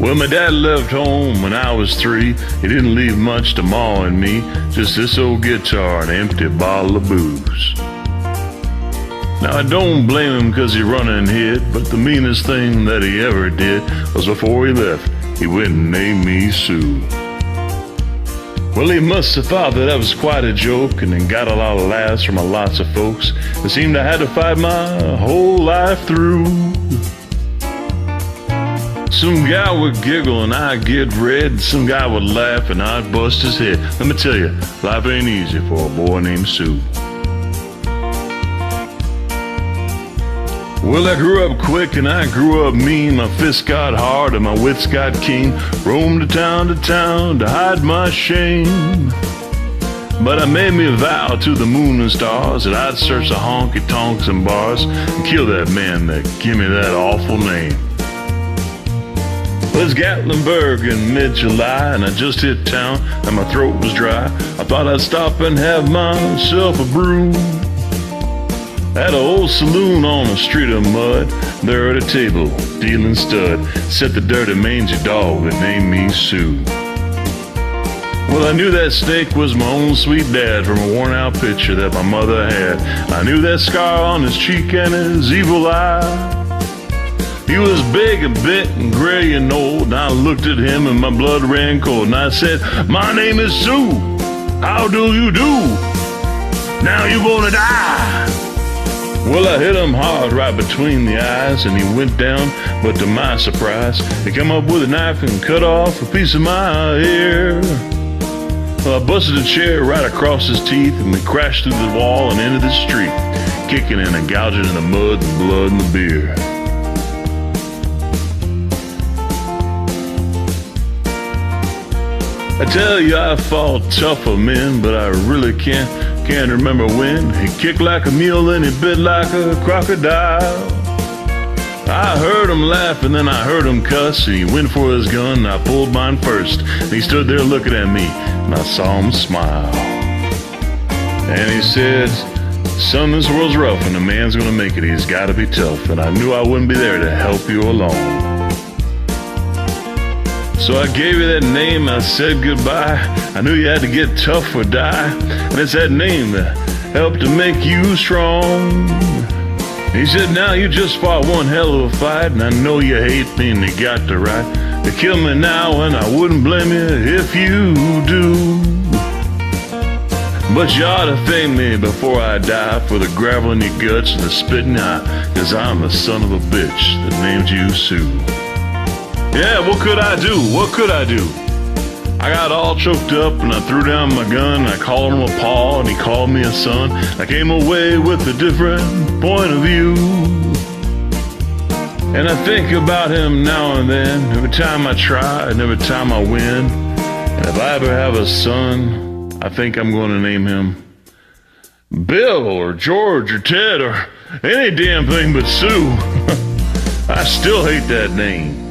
Well, my dad left home when I was 3. He didn't leave much to Ma and me, just this old guitar and an empty bottle of booze. Now I don't blame him 'cause he run and hid, but the meanest thing that he ever did was before he left, he went and named me Sue. Well, he must have thought that was quite a joke, and then got a lot of laughs from lots of folks that seemed I had to fight my whole life through. Some guy would giggle and I'd get red. Some guy would laugh and I'd bust his head. Let me tell you, life ain't easy for a boy named Sue. Well, I grew up quick and I grew up mean. My fists got hard and my wits got keen. Roamed to town to hide my shame. But I made me a vow to the moon and stars that I'd search the honky-tonks and bars and kill that man that give me that awful name. It was Gatlinburg in mid-July, and I just hit town and my throat was dry. I thought I'd stop and have myself a brew. At an old saloon on a street of mud, there at a table, dealing stud, sat the dirty mangy dog that named me Sue. Well, I knew that snake was my own sweet dad from a worn-out picture that my mother had. I knew that scar on his cheek and his evil eye. He was big and bent and gray and old, and I looked at him and my blood ran cold, and I said, "My name is Sue. How do you do? Now you're gonna die." Well, I hit him hard right between the eyes, and he went down, but to my surprise, he came up with a knife and cut off a piece of my ear. Well, I busted a chair right across his teeth, and we crashed through the wall and into the street, kicking and gouging in the mud, the blood, and the beer. I tell you, I fought tougher men, but I really can't remember when. He kicked like a mule and he bit like a crocodile. I heard him laugh and then I heard him cuss, and he went for his gun and I pulled mine first. And he stood there looking at me and I saw him smile. And he said, "Son, this world's rough and a man's gonna make it. He's gotta be tough." And I knew I wouldn't be there to help you along. So I gave you that name, I said goodbye. I knew you had to get tough or die, and it's that name that helped to make you strong. He said, "Now you just fought one hell of a fight, and I know you hate me and you got the right to kill me now, and I wouldn't blame you if you do. But you ought to thank me before I die for the gravel in your guts and the spit in your eye, 'cause I'm the son of a bitch that named you Sue." Yeah, what could I do? What could I do? I got all choked up and I threw down my gun. I called him a paw and he called me a son. I came away with a different point of view. And I think about him now and then, every time I try and every time I win. And if I ever have a son, I think I'm going to name him Bill or George or Ted or any damn thing but Sue. I still hate that name.